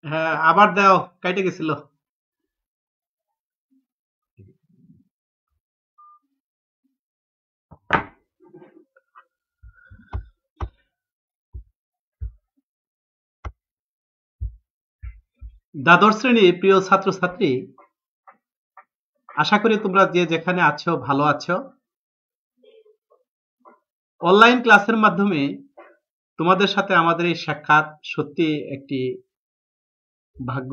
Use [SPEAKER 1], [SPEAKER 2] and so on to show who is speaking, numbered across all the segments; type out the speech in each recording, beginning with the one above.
[SPEAKER 1] হ্যাঁ, আবার দাও, কাইটে গেছিল। দ্বাদশ শ্রেণীর প্রিয় ছাত্রছাত্রী, আশা করি তোমরা যে যেখানে আছো ভালো আছো। অনলাইন ক্লাসের মাধ্যমে তোমাদের সাথে আমাদের এই সাক্ষাৎ সত্যি একটি ভাগ্য।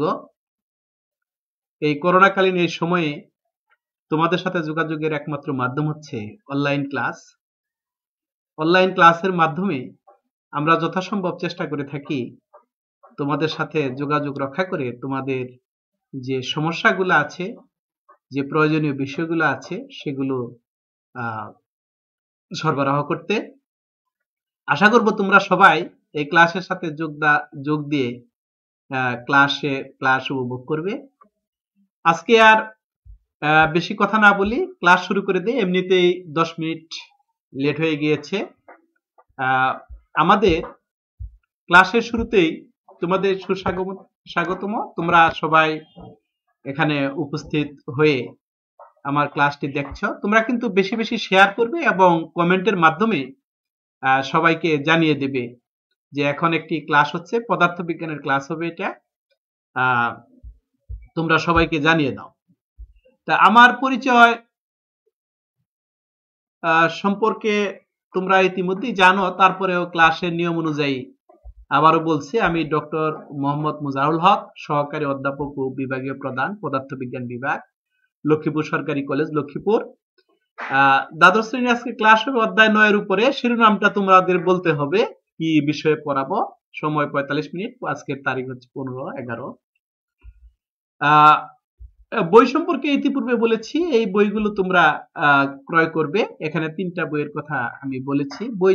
[SPEAKER 1] এই করোনাকালীন এই সময়ে তোমাদের সাথে যোগাযোগের একমাত্র মাধ্যম হচ্ছে অনলাইন ক্লাস। অনলাইন ক্লাসের মাধ্যমে আমরা যথাসম্ভব চেষ্টা করে থাকি তোমাদের সাথে যোগাযোগ রক্ষা করে তোমাদের যে সমস্যাগুলো আছে, যে প্রয়োজনীয় বিষয়গুলো আছে সেগুলো সরবরাহ করতে। আশা করব তোমরা সবাই এই ক্লাসের সাথে যোগ দিয়ে ক্লাস উপভোগ করবে। আজকে আর বেশি কথা না বলি, ক্লাস শুরু করে দিই। এমনিতেই 10 মিনিট লেট হয়ে গিয়েছে। আমাদের ক্লাসের শুরুতেই তোমাদের সুস্বাগতম। তোমরা সবাই এখানে উপস্থিত হয়ে আমার ক্লাসটি দেখছো। তোমরা কিন্তু বেশি বেশি শেয়ার করবে এবং কমেন্টের মাধ্যমে সবাইকে জানিয়ে দেবে যে এখন একটি ক্লাস হচ্ছে, পদার্থবিজ্ঞানের ক্লাস হবে এটা। তোমরা সবাইকে জানিয়ে দাও। তা আমার পরিচয় সম্পর্কে তোমরা ইতিমধ্যেই জানো, তারপরেও ক্লাসের নিয়ম অনুযায়ী আবারও বলছি, আমি ডক্টর মোহাম্মদ মুজাহুল হক, সহকারী অধ্যাপক ও বিভাগীয় প্রধান, পদার্থবিজ্ঞান বিভাগ, লক্ষ্মীপুর সরকারি কলেজ, লক্ষ্মীপুর। দ্বাদশ শ্রেণীর আজকে ক্লাস হবে অধ্যায় 9 এর উপরে। শিরোনামটা তোমাদের বলতে হবে কি বিষয়ে পড়াবো। সময় 45 মিনিট। আজকের তারিখ হচ্ছে 15/11। বই সম্পর্কে ইতিপূর্বে বলেছি, এই বইগুলো তোমরা ক্রয় করবে। এখানে 3টা বইয়ের কথা আমি বলেছি। বই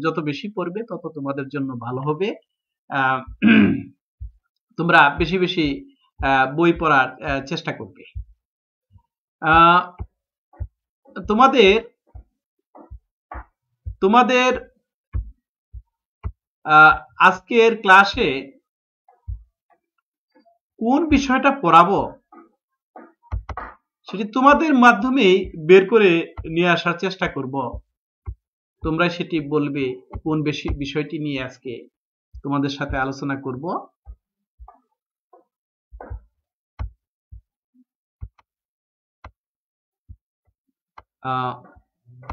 [SPEAKER 1] যত বেশি পড়বে তত তোমাদের জন্য ভালো হবে। তোমরা বেশি বেশি বই পড়ার চেষ্টা করবে। তোমাদের আজকের ক্লাসে কোন বিষয়টা পড়াবো সেটি তোমাদের মাধ্যমেই বের করে নিয়ে আসার চেষ্টা করব। তোমরা সেটি বলবে কোন বিষয়টি নিয়ে আজকে তোমাদের সাথে আলোচনা করব।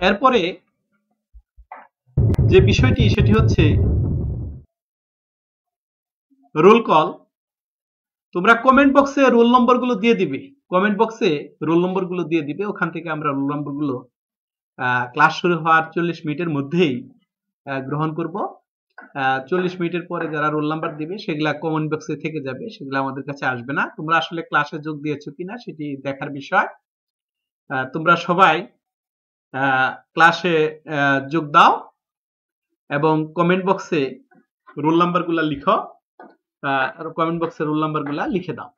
[SPEAKER 1] এরপরে যে বিষয়টি সেটি হচ্ছে রোল কল। তোমরা কমেন্ট বক্সে রোল নম্বরগুলো দিয়ে দিবে। কমেন্ট বক্সে রোল নম্বরগুলো দিয়ে দিবে। ওখান থেকে আমরা রোল নম্বরগুলো ক্লাস শুরু হওয়ার 40 মিনিটের মধ্যেই গ্রহণ করব। 40 মিনিটের পরে যারা রোল নাম্বার দিবে সেগুলা কমেন্ট বক্সে থেকে যাবে, সেগুলো আমাদের কাছে আসবে না। তোমরা আসলে ক্লাসে যোগ দিয়েছো কিনা সেটি দেখার বিষয়। তোমরা সবাই ক্লাসে যোগ দাও এবং কমেন্ট বক্সে রোল নাম্বারগুলো লিখো। কমেন্ট বক্সে রোল নাম্বারগুলো লিখে দাও।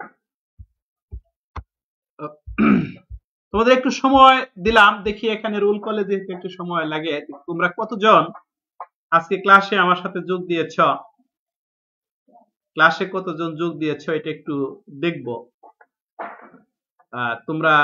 [SPEAKER 1] তোমাদের একটু সময় দিলাম, দেখি এখানে রোল কলে যেহেতু একটু সময় লাগে, তোমরা কতজন আজকে ক্লাসে আমার সাথে যোগ দিয়েছ, ক্লাসে কতজন যোগ দিয়েছ এটা একটু দেখব। তোমরা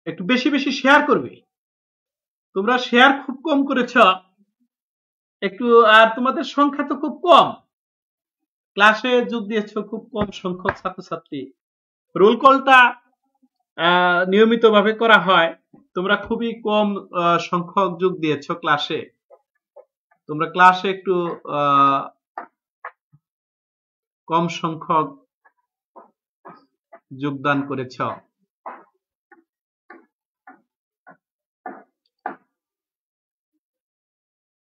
[SPEAKER 1] একটু বেশি বেশি শেয়ার করবে। তোমরা শেয়ার খুব কম করেছ একটু, আর তোমাদের সংখ্যা তো খুব কম, ক্লাসে যোগ দিয়েছ খুব কম সংখ্যক ছাত্রছাত্রী। রোল কলটা নিয়মিতভাবে করা হয়, তোমরা খুবই কম সংখ্যক যোগ দিয়েছ ক্লাসে। তোমরা ক্লাসে একটু কম সংখ্যক যোগদান করেছ।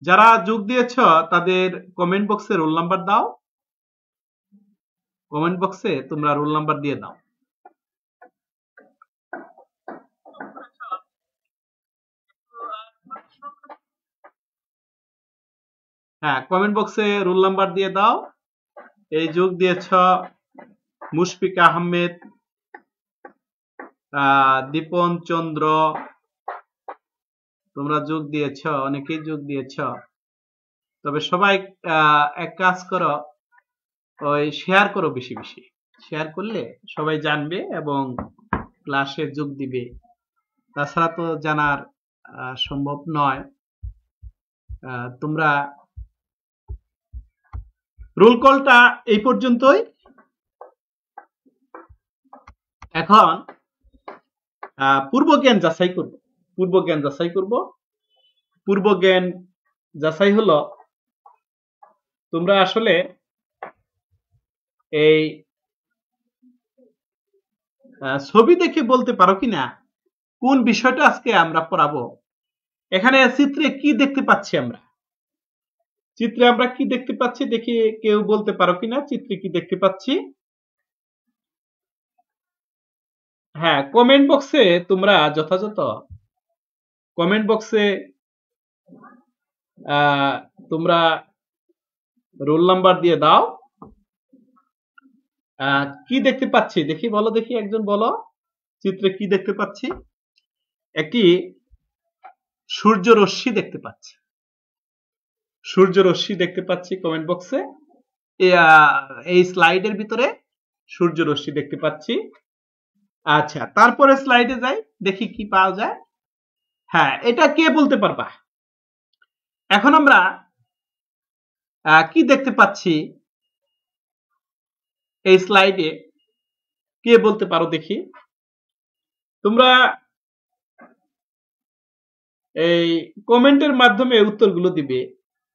[SPEAKER 1] যারা যোগ দিয়েছ তাদের কমেন্ট বক্সে রোল নাম্বার দাও। কমেন্ট বক্সে তোমরা রোল নাম্বার দিয়ে দাও। হ্যাঁ, কমেন্ট বক্সে রোল নাম্বার দিয়ে দাও। এই যোগ দিয়েছ মুশফিক আহমেদ, দীপন চন্দ্র, তোমরা যোগ দিয়েছ, অনেকেই যোগ দিয়েছ। তবে সবাই এক কাজ করো, ওই শেয়ার করো বেশি বেশি। শেয়ার করলে সবাই জানবে এবং ক্লাসে যোগ দিবে। তাছাড়া তো জানার সম্ভব নয়। তোমরা রোল কলটা এই পর্যন্তই। এখন পূর্ব জ্ঞান যাচাই করব। পূর্ব জ্ঞান যাচাই করব। পূর্ব জ্ঞান যাচাই হলো, তোমরা আসলে এই ছবি দেখে বলতে পারো কিনা কোন বিষয়টা আজকে আমরা পড়াবো। এখানে চিত্রে কি দেখতে পাচ্ছি আমরা? চিত্রে আমরা কি দেখতে পাচ্ছি দেখি কেউ বলতে পারো কিনা চিত্রে কি দেখতে পাচ্ছি? হ্যাঁ, কমেন্ট বক্সে তোমরা যথাযথ কমেন্ট বক্সে তোমরা রোল নাম্বার দিয়ে দাও। কি দেখতে পাচ্ছি দেখি, বলো দেখি, একজন বলো চিত্রে কি দেখতে পাচ্ছি? একটি সূর্য রশ্মি দেখতে পাচ্ছি। সূর্য রশ্মি দেখতে পাচ্ছি কমেন্ট বক্সে। এই স্লাইডের ভিতরে সূর্য রশ্মি দেখতে পাচ্ছি। আচ্ছা, তারপরে স্লাইডে যাই, দেখি কি পাওয়া যায়। হ্যাঁ, এটা কে বলতে পারবা? এখন আমরা কি দেখতে পাচ্ছি এই স্লাইডে, কে বলতে পারো দেখি? তোমরা এই কমেন্টের মাধ্যমে উত্তরগুলো দিবে,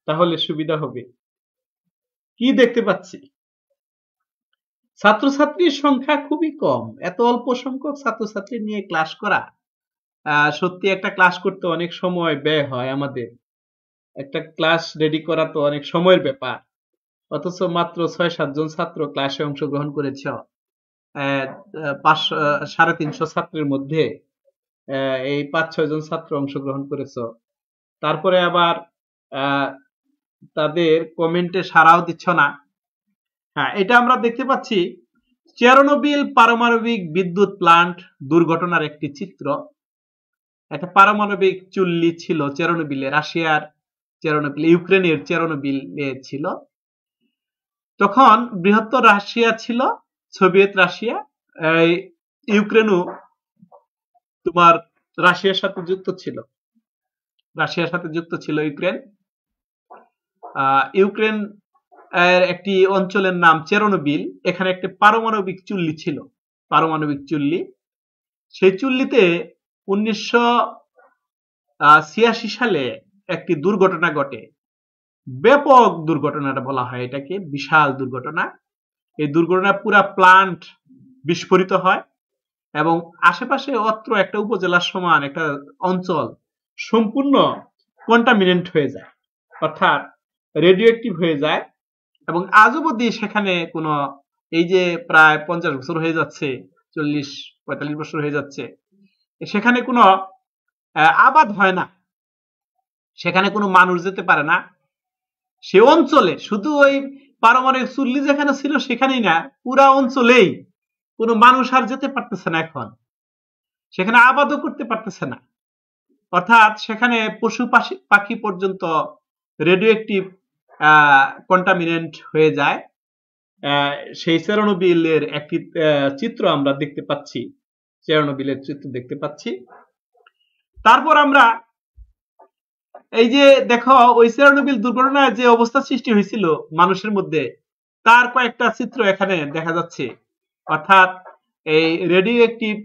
[SPEAKER 1] তাহলে সুবিধা হবে। কি দেখতে পাচ্ছি? ছাত্রছাত্রীর সংখ্যা খুবই কম। এত অল্প সংখ্যক ছাত্রছাত্রী নিয়ে ক্লাস করা, সত্যি একটা ক্লাস করতে অনেক সময় ব্যয় হয় আমাদের। একটা ক্লাস রেডি করা তো অনেক সময়ের ব্যাপার, অথচ মাত্র ৬-৭ জন ছাত্র ক্লাসে অংশগ্রহণ করেছ। 350 ছাত্রের মধ্যে এই 5-6 জন ছাত্র অংশগ্রহণ করেছ। তারপরে আবার তাদের কমেন্টে সাড়াও দিচ্ছ না। হ্যাঁ, এটা আমরা দেখতে পাচ্ছি চেরনোবিল পারমাণবিক বিদ্যুৎ প্লান্ট দুর্ঘটনার একটি চিত্র। একটা পারমাণবিক চুল্লি ছিল চেরনোবিলে, রাশিয়ার চেরনোবিল, ইউক্রেনের চেরনোবিল ছিল। তখন বৃহত্তর রাশিয়া ছিল, সোভিয়েত রাশিয়া। ইউক্রেনও তোমার রাশিয়ার সাথে যুক্ত ছিল। রাশিয়ার সাথে যুক্ত ছিল ইউক্রেন। ইউক্রেন এর একটি অঞ্চলের নাম চেরনোবিল। এখানে একটি পারমাণবিক চুল্লি ছিল, পারমাণবিক চুল্লি। সেই চুল্লিতে 1986 সালে একটি দুর্ঘটনা ঘটে। ব্যাপক দুর্ঘটনাটা বলা হয় এটাকে, বিশাল দুর্ঘটনা। এই দুর্ঘটনা পুরা প্লান্ট বিস্ফোরিত হয় এবং আশেপাশে অত্র একটা উপজেলার সমান একটা অঞ্চল সম্পূর্ণ কন্টামিনেন্ট হয়ে যায়, অর্থাৎ রেডিও অ্যাক্টিভ হয়ে যায়। এবং আজও অবধি সেখানে কোনো, এই যে প্রায় 50 বছর হয়ে যাচ্ছে, 40-45 বছর হয়ে যাচ্ছে, সেখানে কোনো আবাদ হয় না, সেখানে কোনো মানুষ যেতে পারে না। সে অঞ্চলে শুধু ওই পারমাণবিক চুল্লি যেখানে ছিল সেখানেই না, পুরা অঞ্চলেই কোনো মানুষ আর যেতে পারতেছে না। এখন সেখানে আবাদও করতে পারতেছে না, অর্থাৎ সেখানে পশু পাখি পর্যন্ত রেডিও অ্যাক্টিভ কন্টামিনেন্ট হয়ে যায়। সেই চেরনোবিলের একটি চিত্র আমরা দেখতে পাচ্ছি, চেরনোবিলের চিত্র দেখতে পাচ্ছি। তারপর আমরা এই যে দেখো, ওই চেরনোবিল দুর্ঘটনায় যে অবস্থা সৃষ্টি হয়েছিল মানুষের মধ্যে, তার কয়েকটা চিত্র এখানে দেখা যাচ্ছে। অর্থাৎ এই রেডিও অ্যাক্টিভ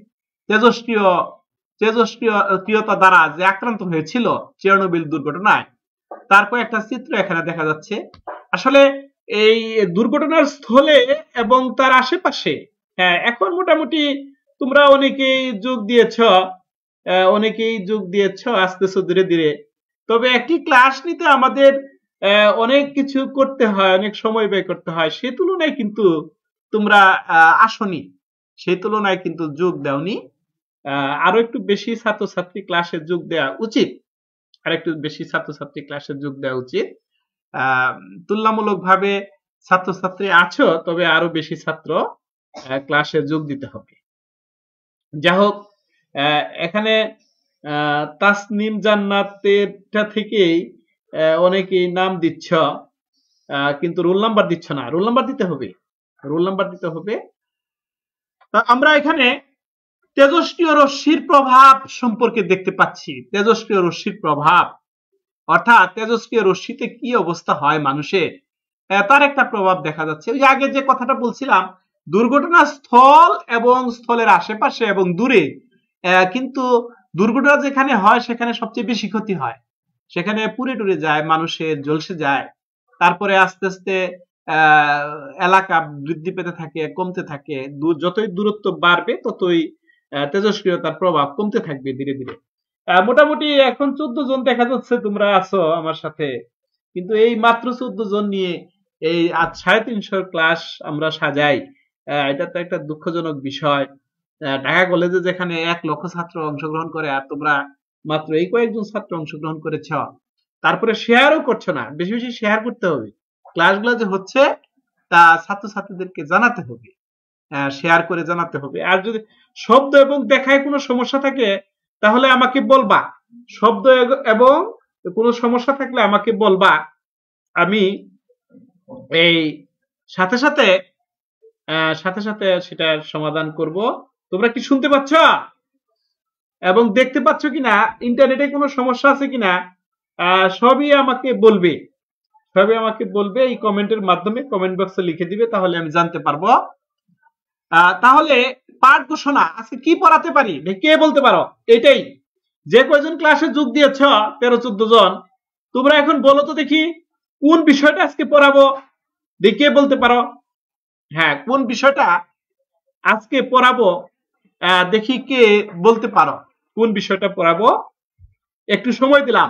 [SPEAKER 1] তেজস্ক্রিয়তা দ্বারা যে আক্রান্ত হয়েছিল চেরনোবিল দুর্ঘটনায়, তার কয়েকটা চিত্র এখানে দেখা যাচ্ছে। আসলে এই দুর্ঘটনার স্থলে এবং তার আশেপাশে, হ্যাঁ, এখন মোটামুটি তোমরা অনেকেই যোগ দিয়েছ আসতেছো ধীরে ধীরে। তবে একটি ক্লাস নিতে আমাদের অনেক কিছু করতে হয়, অনেক সময় ব্যয় করতে হয়। সেই তুলনায় কিন্তু তোমরা আসনি, সেই তুলনায় কিন্তু যোগ দেওনি। আরো একটু বেশি ছাত্রছাত্রী ক্লাসে যোগ দেওয়া উচিত, আর একটু বেশি ছাত্রছাত্রী ক্লাসে যোগ দেওয়া উচিত। তুলনামূলকভাবে ছাত্রছাত্রী আছো, তবে আরো বেশি ছাত্র ক্লাসে যোগ দিতে হবে। যাই হোক, এখানে তাসনিম জান্নাতেরটা থেকেই অনেকেই নাম দিচ্ছ, কিন্তু রোল নাম্বার দিচ্ছ না। রোল নাম্বার দিতে হবে, রোল নাম্বার দিতে হবে। আমরা এখানে তেজস্ক্রিয় রশ্মির প্রভাব সম্পর্কে দেখতে পাচ্ছি। তেজস্ক্রিয় রশ্মির প্রভাব অর্থাৎ তেজস্ক্রিয় রশ্মিতে কি অবস্থা হয় মানুষের, তার একটা প্রভাব দেখা যাচ্ছে। ওই আগে যে কথাটা বলছিলাম, দুর্ঘটনা স্থল এবং স্থলের আশেপাশে এবং দূরে, কিন্তু দুর্ঘটনা যেখানে হয় সেখানে সবচেয়ে বেশি ক্ষতি হয়, সেখানে পুড়ে টুরে যায়, মানুষের ঝলসে যায়। তারপরে আস্তে আস্তে এলাকা বৃদ্ধি পেতে থাকে, কমতে থাকে। যতই দূরত্ব বাড়বে ততই তেজস্ক্রিয়তার প্রভাব কমতে থাকবে ধীরে ধীরে। মোটামুটি এখন 14 জন দেখা যাচ্ছে তোমরা আছো আমার সাথে, কিন্তু এই মাত্র 14 জন নিয়ে এই আজ 350 ক্লাস আমরা সাজাই। এটা তো একটা দুঃখজনক বিষয়। ঢাকা কলেজে যেখানে 1 লক্ষ ছাত্র অংশগ্রহণ করে, আর তোমরা মাত্র এই কয়েকজন ছাত্র অংশগ্রহণ করেছ। তারপরে শেয়ারও করছো না। বেশি বেশি শেয়ার করতে হবে, ক্লাসগুলো যে হচ্ছে তা ছাত্রছাত্রীদেরকে জানাতে হবে, শেয়ার করে জানাতে হবে। আর যদি শব্দ এবং দেখায় কোনো সমস্যা থাকে তাহলে আমাকে বলবা, শব্দ এবং কোনো সমস্যা থাকলে আমাকে বলবা, আমি এই সাথে সাথে সেটার সমাধান করব। তোমরা কি শুনতে পাচ্ছ এবং দেখতে পাচ্ছ কিনা, ইন্টারনেটে কোনো সমস্যা আছে কিনা, সবই আমাকে বলবে, সবই আমাকে বলবে এই কমেন্টের মাধ্যমে, কমেন্ট বক্সে লিখে দিবে, তাহলে আমি জানতে পারবো। তাহলে পাঠ ঘোষণা আজকে কি পড়াতে পারি কে বলতে পারো? এটাই, যে কয়জন ক্লাসে যোগ দিয়েছ 13-14 জন, তোমরা এখন বলো তো দেখি কোন বিষয়টা আজকে পড়াবো, দেখে বলতে পারো। হ্যাঁ, কোন বিষয়টা আজকে পড়াবো দেখি কে বলতে পারো, কোন বিষয়টা পড়াবো। একটু সময় দিলাম,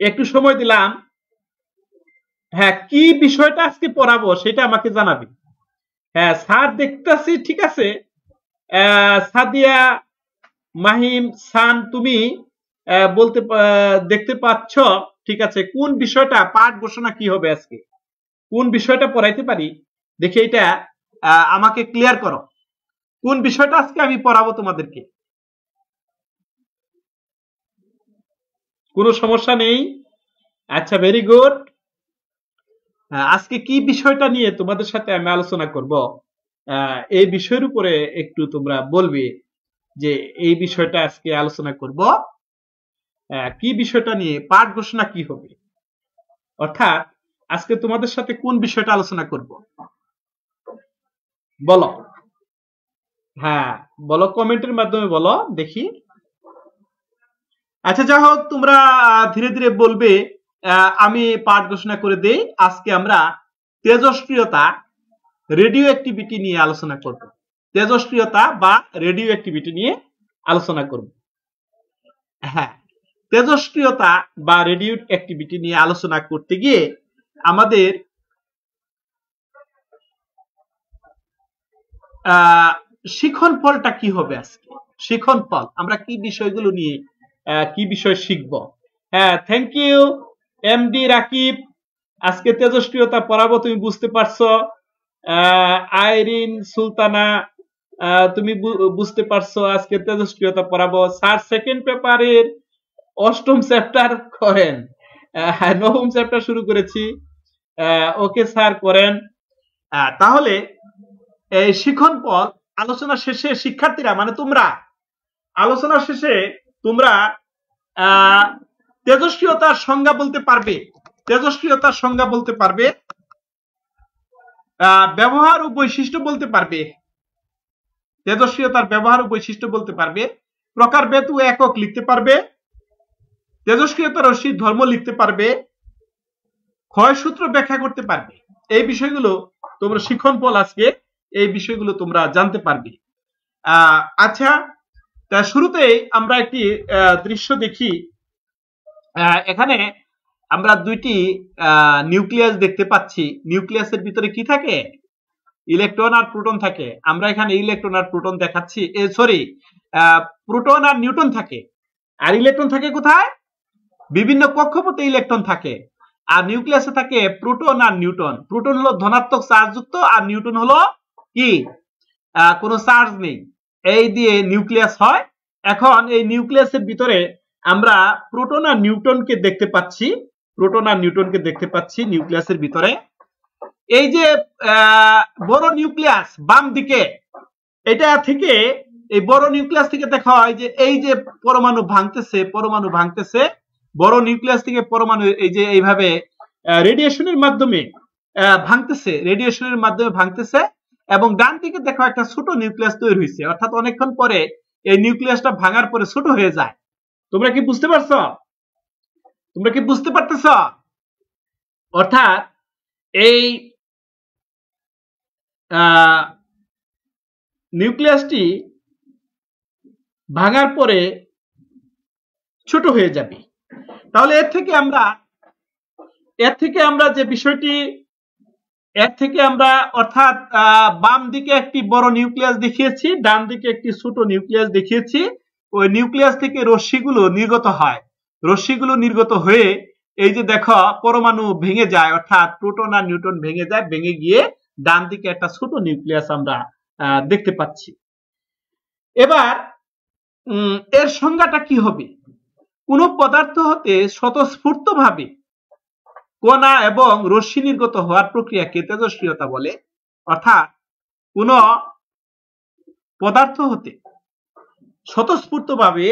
[SPEAKER 1] একটু সময় দিলাম। হ্যাঁ, কি বিষয়টা আজকে পড়াবো সেটা আমাকে জানাবি। হ্যাঁ স্যার দেখতেছি, ঠিক আছে। সাদিয়া মাহিম সান, তুমি বলতে দেখতে পাচ্ছ, ঠিক আছে। কোন বিষয়টা, পাঠ ঘোষণা কি হবে আজকে, কোন বিষয়টা পড়াইতে পারি দেখি, এটা আমাকে ক্লিয়ার করো। কোন বিষয়টা আজকে আমি পড়াবো তোমাদেরকে? কোনো সমস্যা নেই? আচ্ছা, ভেরি গুড। আজকে কি বিষয়টা নিয়ে তোমাদের সাথে আমি আলোচনা করব, এই বিষয়ের উপরে একটু তোমরা বলবে যে এই বিষয়টা আজকে আলোচনা করব, কি বিষয়টা নিয়ে, পাঠ ঘোষণা কি হবে, অর্থাৎ আজকে তোমাদের সাথে কোন বিষয়টা আলোচনা করব বলো। হ্যাঁ বলো, কমেন্টের মাধ্যমে বলো দেখি। আচ্ছা, যাই হোক, তোমরা ধীরে ধীরে বলবে, আমি পাঠ ঘোষণা করে দেই। আজকে আমরা তেজস্ক্রিয়তা, রেডিও অ্যাক্টিভিটি নিয়ে আলোচনা করব। তেজস্ক্রিয়তা বা রেডিও অ্যাক্টিভিটি নিয়ে আলোচনা করব। হ্যাঁ, তেজস্ক্রিয়তা বা রেডিও অ্যাক্টিভিটি নিয়ে আলোচনা করতে গিয়ে আমাদের শিখন ফলটা কি হবে আজকে, শিখন ফল আমরা কি বিষয়গুলো নিয়ে কি বিষয় শিখব। হ্যাঁ, থ্যাংক ইউ এমডি রাকিব। আজকে তেজস্ক্রিয়তা পড়াবো, তুমি বুঝতে পারছো। আইরিন সুলতানা, তুমি বুঝতে পারছো আজকে তেজস্ক্রিয়তা পড়াবো। স্যার সেকেন্ড পেপারের 8ম চ্যাপ্টার করেন, 9ম চ্যাপ্টার শুরু করেছি। ওকে স্যার করেন। তাহলে এই শিখন ফল আলোচনা শেষে শিক্ষার্থীরা, মানে তোমরা আলোচনা শেষে তোমরা তেজস্ক্রিয়তার সংজ্ঞা বলতে পারবে, তেজস্ক্রিয়তার সংজ্ঞা বলতে পারবে, ব্যবহার ও বৈশিষ্ট্য বলতে পারবে, তেজস্ক্রিয়তার ব্যবহার ও বৈশিষ্ট্য বলতে পারবে, প্রকারভেদ ও একক লিখতে পারবে, তেজস্ক্রিয়তা রশ্মির ধর্ম লিখতে পারবে, ক্ষয়সূত্র ব্যাখ্যা করতে পারবে। এই বিষয়গুলো তোমরা শিখন ফল আজকে এই বিষয়গুলো তোমরা জানতে পারবে। আচ্ছা, তা শুরুতেই আমরা একটি দৃশ্য দেখি। এখানে আমরা দুইটি নিউক্লিয়াস দেখতে পাচ্ছি। নিউক্লিয়াসের ভিতরে কি থাকে? ইলেকট্রন আর প্রোটন থাকে। আমরা এখানে ইলেকট্রন আর প্রোটন দেখাচ্ছি, সরি, প্রোটন আর নিউট্রন থাকে। আর ইলেকট্রন থাকে কোথায়? বিভিন্ন কক্ষপথে ইলেকট্রন থাকে। আর নিউক্লিয়াসে থাকে প্রোটন আর নিউট্রন। প্রোটন হলো ধনাত্মক চার্জ যুক্ত আর নিউট্রন হলো কি কোনো চার্জ নেই, এই দিয়ে নিউক্লিয়াস হয়। এখন এই নিউক্লিয়াসের ভিতরে আমরা প্রোটন আর নিউট্রনকে দেখতে পাচ্ছি, প্রোটন আর নিউট্রনকে দেখতে পাচ্ছি নিউক্লিয়াসের ভিতরে। এই যে বড় নিউক্লিয়াস বাম দিকে, এটা থেকে এই বড় নিউক্লিয়াস থেকে দেখা হয় যে এই যে পরমাণু ভাঙতেছে বড় নিউক্লিয়াস থেকে পরমাণু এই যে এইভাবে রেডিয়েশনের মাধ্যমে ভাঙতেছে এবং ডান দিকে দেখা একটা ছোট নিউক্লিয়াস তৈরি হয়েছে, অর্থাৎ অনেকক্ষণ পরে এই নিউক্লিয়াসটা ভাঙার পরে ছোট হয়ে যায়। তোমরা কি বুঝতে পারছো? তোমরা কি বুঝতে পারতেছ? অর্থাৎ এই নিউক্লিয়াসটি ভাঙার পরে ছোট হয়ে যাবে। তাহলে এর থেকে আমরা যে বিষয়টি অর্থাৎ বাম দিকে একটি বড় নিউক্লিয়াস দেখিয়েছি, ডান দিকে একটি ছোট নিউক্লিয়াস দেখিয়েছি। ওই নিউক্লিয়াস থেকে রশ্মিগুলো নির্গত হয়, রশ্মিগুলো নির্গত হয়ে এই যে দেখো পরমাণু ভেঙে যায়, অর্থাৎ প্রোটন আর নিউট্রন ভেঙে যায়, ভেঙে গিয়ে ডান দিকে একটা ছোট নিউক্লিয়াস আমরা দেখতে পাচ্ছি। এবার এর সংজ্ঞাটা কি হবে? কোন পদার্থ হতে স্বতঃস্ফূর্তভাবে কণা এবং রশ্মি নির্গত হওয়ার প্রক্রিয়াকে তেজস্ক্রিয়তা বলে। অর্থাৎ কোন পদার্থ হতে স্বতঃস্ফূর্তভাবে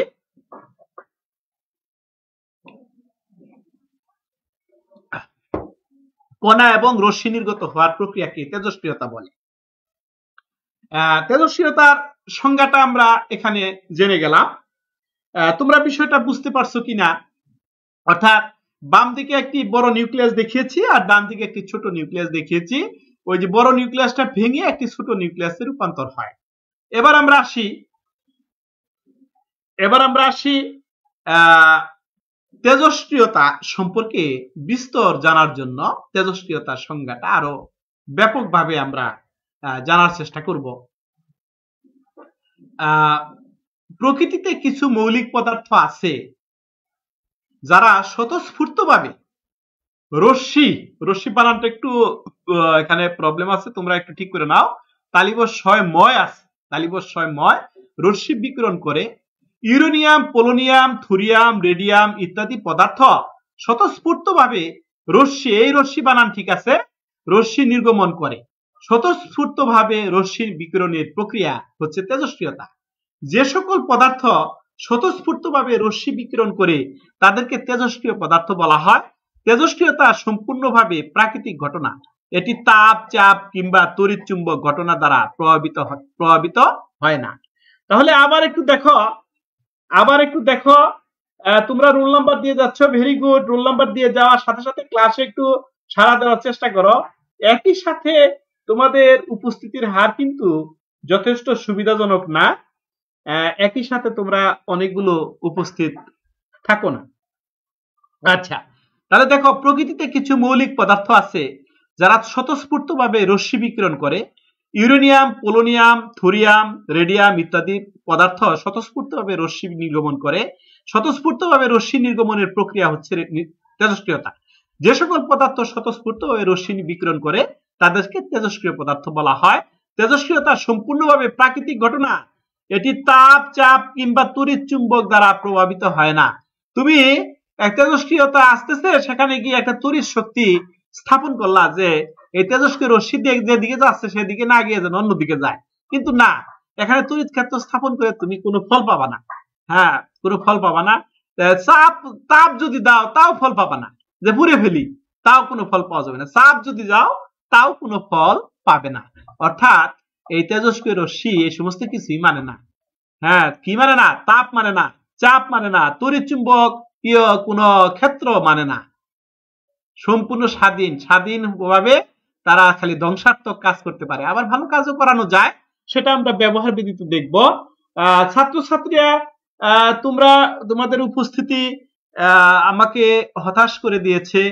[SPEAKER 1] কণা এবং রশ্মি নির্গত হওয়ার প্রক্রিয়াকে তেজস্ক্রিয়তা বলে। তেজস্ক্রিয়তার সংজ্ঞাটা আমরা এখানে জেনে গেলাম। তোমরা বিষয়টা বুঝতে পারছো কিনা? অর্থাৎ বাম দিকে একটি বড় নিউক্লিয়াস দেখিয়েছি আর ডান দিকে একটি ছোট নিউক্লিয়াস দেখিয়েছি। ওই যে বড় নিউক্লিয়াসটা ভেঙে একটি ছোট নিউক্লিয়াসে রূপান্তর হয়। এবার আমরা আসি তেজস্ক্রিয়তা সম্পর্কে বিস্তর জানার জন্য তেজস্ক্রিয়তার সংজ্ঞাটা আরো ব্যাপকভাবে আমরা জানার চেষ্টা করব। প্রকৃতিতে কিছু মৌলিক পদার্থ আছে যারা স্বতঃস্ফূর্তভাবে রশ্মি বানানটা একটু এখানে প্রবলেম আছে, তোমরা একটু ঠিক করে নাও। তালিবস্ময় আছে, তালিবস্ময় রশ্মি বিকিরণ করে ইউরেনিয়াম, পোলোনিয়াম, থুরিয়াম, রেডিয়াম ইত্যাদি পদার্থ স্বতঃস্ফূর্তভাবে এই রশ্মি বানান ঠিক আছে, রশ্মি নির্গমন করে। স্বতঃস্ফূর্তভাবে রশ্মির বিকিরণের প্রক্রিয়া হচ্ছে তেজস্ক্রিয়তা। যে সকল পদার্থ স্বতঃস্ফূর্তভাবে রশ্মি বিকিরণ করে তাদেরকে তেজস্ক্রিয় পদার্থ বলা হয়। তেজস্ক্রিয়তা সম্পূর্ণভাবে প্রাকৃতিক ঘটনা, এটি তাপ, চাপ কিংবা তড়িৎ চুম্বক ঘটনা দ্বারা প্রভাবিত হয় না। তাহলে আবার একটু দেখো, তোমরা রোল নাম্বার দিয়ে যাচ্ছ, ভেরি গুড। রোল নাম্বার দিয়ে যাওয়ার সাথে সাথে ক্লাসে একটু সাড়া দেওয়ার চেষ্টা করো। একই সাথে তোমাদের উপস্থিতির হার কিন্তু যথেষ্ট সুবিধাজনক না, একই সাথে তোমরা অনেকগুলো উপস্থিত থাকো না। আচ্ছা, তাহলে দেখো প্রকৃতিতে কিছু মৌলিক পদার্থ আছে যারা স্বতঃস্ফূর্তভাবে রশ্মি বিকিরণ করে। ইউরেনিয়াম, পোলোনিয়াম, থুরিয়াম, রেডিয়াম ইত্যাদি পদার্থ স্বতঃস্ফূর্তভাবে রশ্মি নির্গমন করে। স্বতঃস্ফূর্তভাবে রশ্মি নির্গমনের প্রক্রিয়া হচ্ছে তেজস্ক্রিয়তা। যে সকল পদার্থ স্বতঃস্ফূর্তভাবে রশ্মি বিকিরণ করে তাদেরকে তেজস্ক্রিয় পদার্থ বলা হয়। তেজস্ক্রিয়তা সম্পূর্ণভাবে প্রাকৃতিক ঘটনা, এটি তাপ, চাপ কিংবা তড়িৎ চুম্বক দ্বারা প্রভাবিত হয় না। তুমি তেজস্ক্রিয়তা আসতেছে, সেখানে গিয়ে একটা তড়িৎ শক্তি স্থাপন করলা যে এই তেজস্ক্রিয় রশ্মি যেদিকে যাচ্ছে সেদিকে না গিয়ে যেন অন্যদিকে যায়, কিন্তু না, এখানে তড়িৎ ক্ষেত্র স্থাপন করে তুমি কোনো ফল পাবা না। হ্যাঁ, কোনো ফল পাবা না। তাপ যদি দাও তাও ফল পাবা না, যে পুড়ে ফেলি তাও কোনো ফল পাওয়া যাবে না। চাপ যদি দাও তাও কোনো ফল পাবে না। অর্থাৎ এই তেজস্ক্রিয় রশ্মি এই সমস্ত কিছুই মানে না। হ্যাঁ, কি মানে না? তাপ মানে না, চাপ মানে না, তড়িৎ চুম্বক কোন ক্ষেত্র মানে না। সম্পূর্ণ স্বাধীন ভাবে তারা খালি ধ্বংসাত্মক কাজ করতে পারে, আবার ভালো কাজও করানো যায়, সেটা আমরা ব্যবহার বিধিতে দেখব। ছাত্রছাত্রীরা তোমাদের উপস্থিতি আমাকে হতাশ করে দিয়েছে।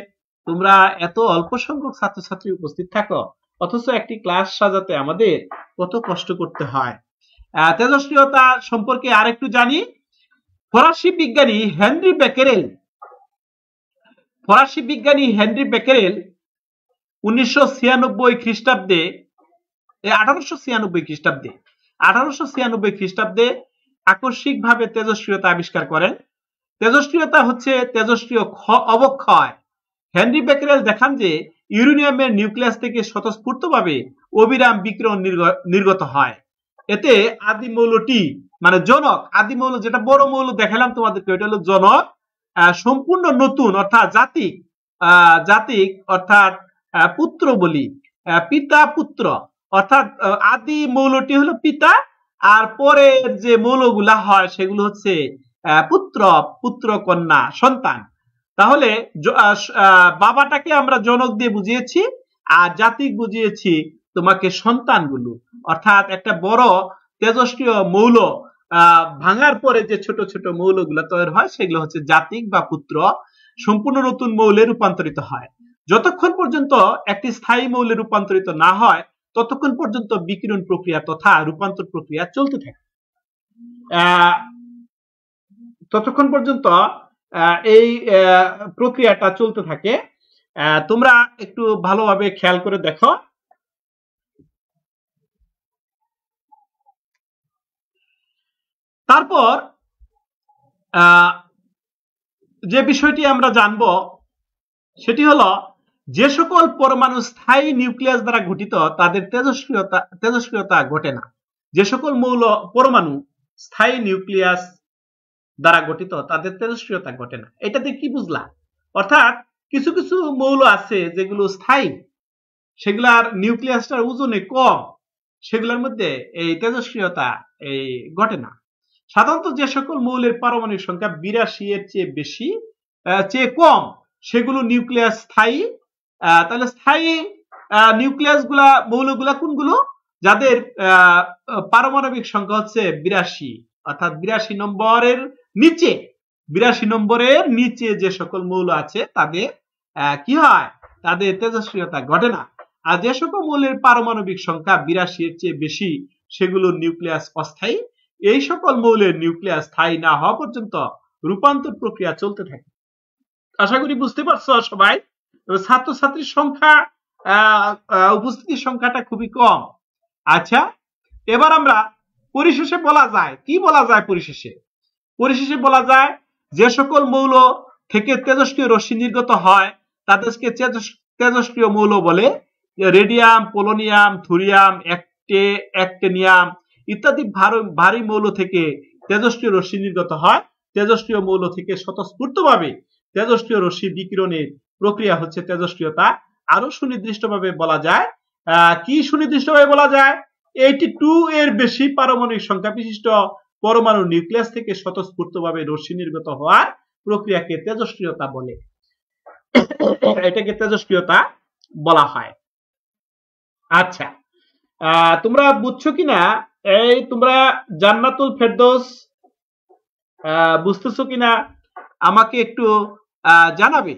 [SPEAKER 1] তোমরা এত অল্প সংখ্যক ছাত্রছাত্রী উপস্থিত থাকো, অথচ একটি ক্লাস সাজাতে আমাদের কত কষ্ট করতে হয়। তেজস্ক্রিয়তা সম্পর্কে আরেকটু জানি। ফরাসি বিজ্ঞানী হেনরি বেকেরেল ফরাসি বিজ্ঞানী হেনরি বেকেরেল 1996 খ্রিস্টাব্দে 1896 খ্রিস্টাব্দে আকস্মিকভাবে তেজস্ক্রিয়তা আবিষ্কার করেন। তেজস্ক্রিয়তা হচ্ছে তেজস্ক্রিয় অবক্ষয়। হেনরি বেকেরেল দেখান যে ইউরেনিয়ামের নিউক্লিয়াস থেকে স্বতঃস্ফূর্তভাবে অবিরাম বিকিরণ নির্গত হয়। এতে আদি মৌলটি মানে জনক, আদি মৌল যেটা বড় মৌল দেখালাম তোমাদেরকে, ওইটা হলো জনক, সম্পূর্ণ নতুন অর্থাৎ জাতিক অর্থাৎ পুত্র বলি, পিতা পুত্র অর্থাৎ আদি মৌলটি হলো পিতা, আর পরের যে মৌলগুলা হয় সেগুলো হচ্ছে পুত্র কন্যা সন্তান। তাহলে বাবাটাকে আমরা জনক দিয়ে বুঝিয়েছি আর জাতিক বুঝিয়েছি তোমাকে সন্তানগুলো, অর্থাৎ একটা বড় তেজস্ক্রিয় মৌল ভাঙার পরে যে ছোট ছোট মৌলগুলো তৈরি হয় সেগুলো হচ্ছে জাতিক বা পুত্র, সম্পূর্ণ নতুন মৌলে রূপান্তরিত হয়। যতক্ষণ পর্যন্ত একটি স্থায়ী মৌলে রূপান্তরিত না হয় ততক্ষণ পর্যন্ত বিকিরণ প্রক্রিয়া তথা রূপান্তর প্রক্রিয়া চলতে থাকে। ততক্ষণ পর্যন্ত এই প্রক্রিয়াটা চলতে থাকে। তোমরা একটু ভালোভাবে খেয়াল করে দেখো। তারপর যে বিষয়টি আমরা জানব সেটি হলো যে সকল পরমাণু স্থায়ী নিউক্লিয়াস দ্বারা গঠিত তাদের তেজস্ক্রিয়তা ঘটে না। যে সকল পরমাণু স্থায়ী নিউক্লিয়াস দ্বারা গঠিত তাদের তেজস্ক্রিয়তা ঘটে না। এটাতে কি বুঝলা? অর্থাৎ কিছু কিছু মৌল আছে যেগুলো স্থায়ী, সেগুলার নিউক্লিয়াসটার ওজনে কম, সেগুলোর মধ্যে এই তেজস্ক্রিয়তা ঘটে না। সাধারণত যে সকল মৌলের পারমাণবিক সংখ্যা 82 এর চেয়ে কম সেগুলো নিউক্লিয়াস স্থায়ী। তাহলে স্থায়ী নিউক্লিয়াস মৌলগুলা কোনগুলো? যাদের পারমাণবিক সংখ্যা হচ্ছে 82, অর্থাৎ 82 নম্বরের নিচে যে সকল মৌল আছে তাদের কি হয়? তাদের তেজস্ক্রিয়তা ঘটে না। আর যে সকল মৌলের পারমাণবিক সংখ্যা 82 এর চেয়ে বেশি সেগুলো নিউক্লিয়াস অস্থায়ী। এই সকল মৌলের নিউক্লিয়াস স্থায়ী না হওয়া পর্যন্ত রূপান্তর প্রক্রিয়া চলতে থাকে। আশা করি বুঝতে পারছো সবাই। ছাত্রছাত্রীর সংখ্যা উপস্থিতির সংখ্যাটা খুবই কম। আচ্ছা, এবার আমরা পরিশেষে বলা যায়, কি বলা যায়? পরিশেষে বলা যায় যে সকল মৌল থেকে তেজস্ক্রিয় রশ্মি নির্গত হয় তাদেরকে তেজস্ক্রিয় মৌল বলে। রেডিয়াম, পোলোনিয়াম, থুরিয়াম, অ্যাক্টিনিয়াম ইত্যাদি ভারী মৌল থেকে তেজস্ক্রিয় রশ্মি নির্গত হয়। তেজস্ক্রিয় মৌল থেকে স্বতঃস্ফূর্তভাবে তেজস্ক্রিয় রশ্মি বিকিরণের প্রক্রিয়া হচ্ছে তেজস্ক্রিয়তা। আরো সুনির্দিষ্টভাবে বলা যায়, কি সুনির্দিষ্টভাবে বলা যায়? 82 এর বেশি পারমাণবিক সংখ্যা বিশিষ্ট পরমাণু নিউক্লিয়াস থেকে স্বতঃস্ফূর্তভাবে রশ্মি নির্গত হওয়ার প্রক্রিয়াকে তেজস্ক্রিয়তা বলে। এটাকে তেজস্ক্রিয়তা বলা হয়। আচ্ছা, তোমরা বুঝছো কিনা? তোমরা জান্নাতুল ফেরদৌস বুঝতেছো কিনা আমাকে একটু জানাবে।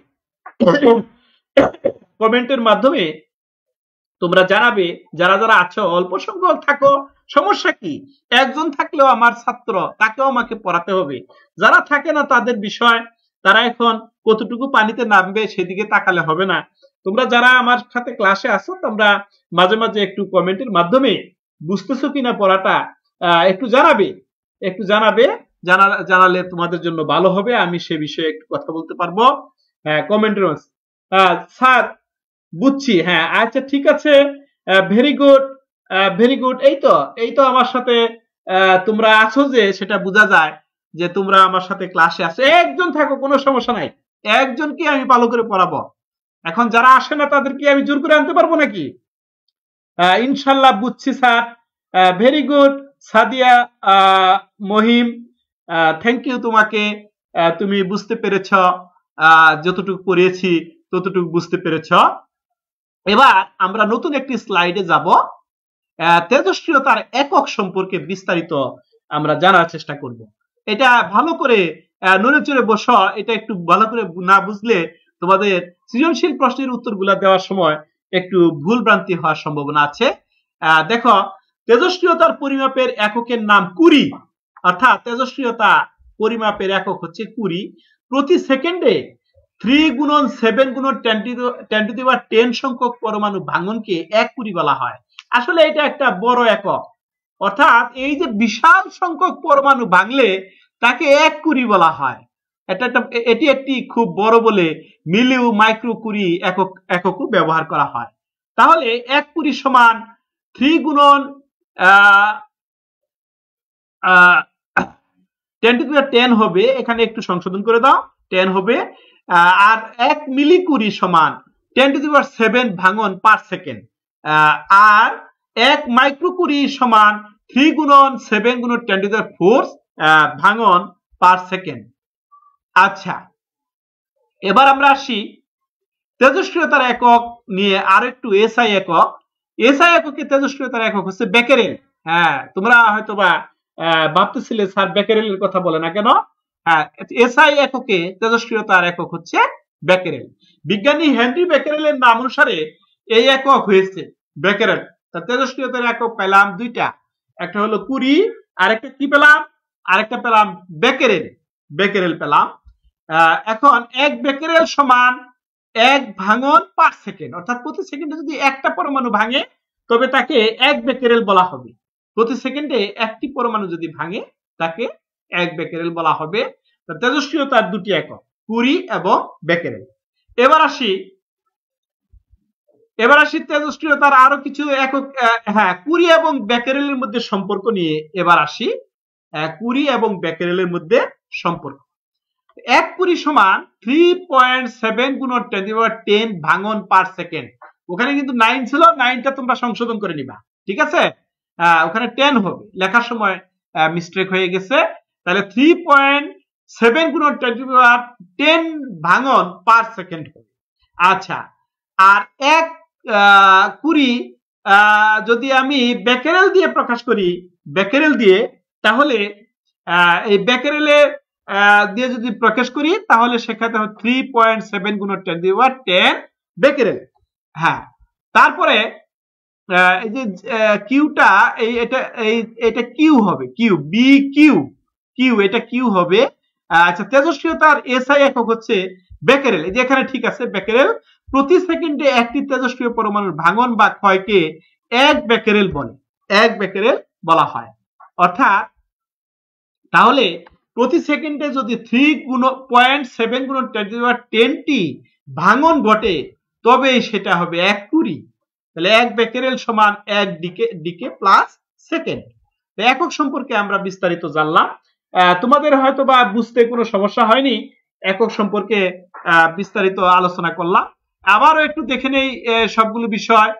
[SPEAKER 1] কমেন্টের মাধ্যমে তোমরা জানাবে। যারা যারা আছো, অল্প সংখ্যক থাকো, সমস্যা কি? একজন থাকলেও আমার ছাত্র, তাকেও আমাকে পড়াতে হবে। যারা থাকে না তাদের বিষয়, তারা এখন কতটুকু পানিতে নামবে সেদিকে তাকালে হবে না। তোমরা যারা আমার সাথে ক্লাসে আছো তোমরা মাঝে মাঝে একটু কমেন্টের মাধ্যমে বুঝতেছো কিনা পড়াটা একটু জানাবে। জানালে তোমাদের জন্য ভালো হবে, আমি সে বিষয়ে একটু কথা বলতে পারবো। হ্যাঁ, কমেন্টের স্যার বুঝছি। হ্যাঁ, আচ্ছা ঠিক আছে, ভেরি গুড। এই তো আমার সাথে তোমরা আছো যে সেটা বোঝা যায় যে তোমরা আমার সাথে ক্লাসে আছো। একজন থাকো, কোনো সমস্যা নাই, একজনকে আমি ভালো করে পড়াবো। এখন যারা আসে না তাদেরকে আমি জোর করে আনতে পারবো নাকি? ইনশাল্লাহ বুঝছি sir. Very good Sadia Mahim, thank you তোমাকে। তুমি বুঝতে পেরেছ, যতটুকু পড়িয়েছি ততটুকু বুঝতে পেরেছ। এবার আমরা নতুন একটি স্লাইডে যাব। তেজস্ক্রিয়তার একক সম্পর্কে বিস্তারিত আমরা জানার চেষ্টা করব। এটা ভালো করে নড়ে চড়ে বসো। এটা একটু ভালো করে না বুঝলে তোমাদের সৃজনশীল প্রশ্নের উত্তরগুলা দেওয়ার সময় একটু ভুল ভ্রান্তি হওয়ার সম্ভাবনা আছে। দেখো, তেজস্ক্রিয়তার পরিমাপের এককের নাম কুরি, অর্থাৎ তেজস্ক্রিয়তা পরিমাপের একক হচ্ছে কুরি। প্রতি সেকেন্ডে 3 গুণন 7 গুণন 10 টু দি পাওয়ার 10 সংখ্যক পরমাণু ভাঙনকে 1 কুড়ি বলা হয়। আসলে এটা একটা বড় একক, অর্থাৎ এই যে বিশাল সংখ্যক পরমাণু ভাঙলে তাকে 1 কুড়ি বলা হয়। এটি একটি খুব বড় বলে মিলিও মাইক্রো কুড়ি এককও ব্যবহার করা হয়। তাহলে 1 কুড়ি সমান 3 গুণন 10 টু দি পাওয়ার 10 হবে, এখানে একটু সংশোধন করে দাও, 10 হবে। আর 1 মিলি কুড়ি সমান 10 টু দি পাওয়ার 7 ভাঙন পার সেকেন্ড। আর 1 মাইক্রো কুড়ি সমান 3 গুণন 7 গুণন 10 টু দি পাওয়ার 4 ভাঙন পার সেকেন্ড। আচ্ছা, এবার আমরা আসি তেজস্ক্রিয়তার একক নিয়ে আর একটু। এসআই একক, এসআই এককে তেজস্ক্রিয়তার একক হচ্ছে বেকেরেল। হ্যাঁ, তোমরা হয়তোবা ভাবতেছিলে স্যার বেকেরেলের কথা বলে না কেন? হ্যাঁ, এসআই এককে তেজস্ক্রিয়তার একক হচ্ছে বেকেরেল। বিজ্ঞানী হেনরি বেকেরেলের নাম অনুসারে এই একক হয়েছে বেকেরেল। তার তেজস্ক্রিয়তার একক পেলাম দুইটা, একটা হলো কুড়ি, আরেকটা কি পেলাম? আরেকটা পেলাম বেকেরেল। বেকেরেল পেলাম। এখন 1 বেকেরেল সমান 1 ভাঙন পার সেকেন্ড, অর্থাৎ প্রতি সেকেন্ডে যদি একটা পরমাণু ভাঙে তবে তাকে 1 বেকেরেল বলা হবে। প্রতি সেকেন্ডে একটি পরমাণু যদি ভাঙে তাকে 1 বেকেরেল বলা হবে। তেজস্ক্রিয়তার দুটি একক, কুড়ি এবং বেকেরেল। এবার আসি তেজস্ক্রিয়তার আরো কিছু একক। হ্যাঁ, কুড়ি এবং বেকেরেলের মধ্যে সম্পর্ক নিয়ে এবার আসি। কুড়ি এবং বেকেরেলের মধ্যে সম্পর্ক। 1 কুড়ি সমান 3.7 গুণন 10 টু দি পাওয়ার 10 ভাঙন পার সেকেন্ড। ওখানে কিন্তু 9 ছিল, 9টা তোমরা সংশোধন করে নিবা, ঠিক আছে? ওখানে 10 হবে, লেখার সময় মিস্টেক হয়ে গেছে। তাহলে 3.7 গুণন 10 টু দি পাওয়ার 10 ভাঙন পার সেকেন্ড হবে। আচ্ছা, আর 1 কুড়ি যদি আমি বেকেরেল দিয়ে প্রকাশ করি, বেকেরেল দিয়ে, তাহলে এই বেকেরেলে দিয়ে যদি প্রকাশ করি তাহলে সেক্ষেত্রে 3.7 গুণন 10 টু দি পাওয়ার 10 বেকেরেল। হ্যাঁ, তারপরে এই যে কিউটা, এটা কিউ হবে, কিউ বি কিউ এটা কিউ হবে। আচ্ছা, তেজস্ক্রিয়তার এসআই একক হচ্ছে বেকেরেল। এই যে এখানে ঠিক আছে, বেকেরেল। প্রতি সেকেন্ডে একটি তেজস্ক্রিয় পরমাণুর ভাঙন বা ক্ষয়কে 1 বেকেরেল বলে, 1 বেকেরেল বলা হয়। অর্থাৎ তাহলে প্রতি সেকেন্ডে যদি 3.7 গুণন 10 টু দি পাওয়ার 10টি ভাঙন ঘটে তবে সেটা হবে 1 কুড়ি। তাহলে 1 বেকেরেল সমান 1 ডিকে প্লাস সেকেন্ড। একক সম্পর্কে আমরা বিস্তারিত জানলাম। তোমাদের হয়তো বা বুঝতে কোনো সমস্যা হয়নি, একক সম্পর্কে বিস্তারিত আলোচনা করলাম। আবারও একটু দেখে নেই সবগুলো বিষয়,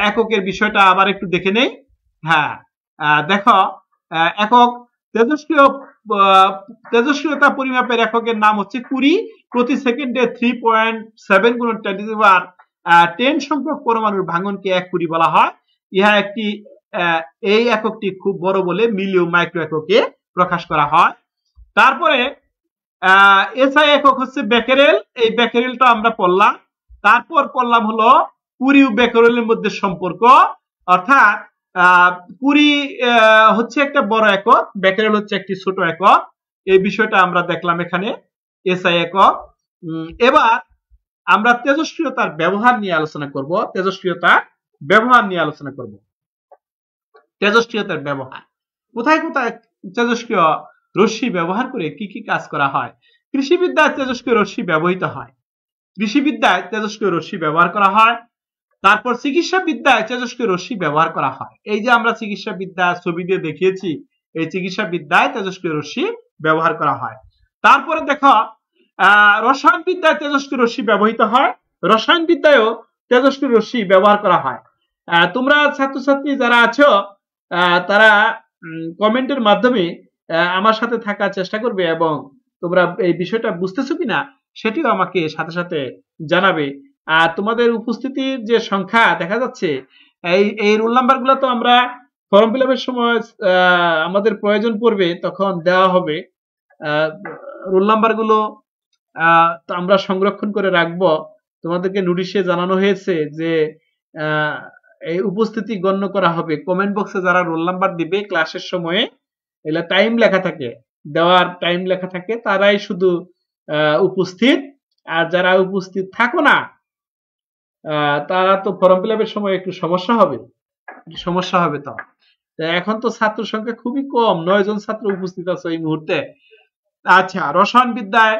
[SPEAKER 1] এককের বিষয়টা আবার একটু দেখে নেই। হ্যাঁ, দেখো, একক তেজস্ক্রিয়তা পরিমাপের এককের নাম হচ্ছে কুড়ি। প্রতি সেকেন্ডে 3.7 গুণন 10 টু দি পাওয়ার 10 সংখ্যক পরমাণুর ভাঙনকে 1 কুড়ি বলা হয়। ইহা একটি এই এককটি খুব বড় বলে মিলিও মাইক্রো এককে প্রকাশ করা হয়। তারপরে এসআই একক হচ্ছে বেকেরেল। এই বেকেরেলটা আমরা পড়লাম। তারপর পড়লাম হলো কুড়ি ও বেকেরেলের মধ্যে সম্পর্ক, অর্থাৎ কুড়ি হচ্ছে একটা বড় একক, বেকেরেল হচ্ছে একটি ছোট একক। এই বিষয়টা আমরা দেখলাম এখানে, এসআই একক। এবার আমরা তেজস্ক্রিয়তার ব্যবহার নিয়ে আলোচনা করব। তেজস্ক্রিয়তার ব্যবহার কোথায় কোথায় তেজস্ক্রিয় রশ্মি ব্যবহার করে কি কি কাজ করা হয়? কৃষিবিদ্যায় তেজস্ক্রিয় রশ্মি ব্যবহৃত হয়, কৃষিবিদ্যায় তেজস্ক্রিয় রশ্মি ব্যবহার করা হয়। তারপর চিকিৎসা বিদ্যায় তেজস্ক্রিয় রশ্মি ব্যবহার করা হয়। এই যে আমরা চিকিৎসা বিদ্যা ছবি দিয়ে দেখিয়েছি, এই চিকিৎসা বিদ্যায় তেজস্ক্রিয় রশ্মি ব্যবহার করা হয়। তারপরে দেখো, রসায়ন বিদ্যায় তেজস্ক্রিয় রশ্মি ব্যবহৃত হয়, রসায়ন বিদ্যায়ও তেজস্ক্রিয় রশ্মি ব্যবহার করা হয়। তোমরা ছাত্রছাত্রী যারা আছো তারা কমেন্টের মাধ্যমে আমার সাথে থাকার চেষ্টা করবে এবং তোমরা এই বিষয়টা বুঝতেছো কিনা সেটিও আমাকে সাথে সাথে জানাবে। আর তোমাদের উপস্থিতির যে সংখ্যা দেখা যাচ্ছে, এই রোল নাম্বার গুলো তো আমরা ফর্ম ফিল আপের সময় আমাদের প্রয়োজন পড়বে, তখন দেওয়া হবে। রোল নাম্বার গুলো আমরা সংরক্ষণ করে রাখবো। তোমাদেরকে নোটিশে জানানো হয়েছে যে এই উপস্থিতি গণ্য করা হবে। কমেন্ট বক্সে যারা রোল নাম্বার দিবে ক্লাসের সময়ে, এগুলা টাইম লেখা থাকে, দেওয়ার টাইম লেখা থাকে, তারাই শুধু উপস্থিত। আর যারা উপস্থিত থাকো না তারা তো ফর্ম ফিল আপের সময় একটু সমস্যা হবে, তো এখন তো ছাত্র সংখ্যা খুবই কম, 9 জন ছাত্র উপস্থিত আছে এই মুহূর্তে। আচ্ছা, রসায়ন বিদ্যায়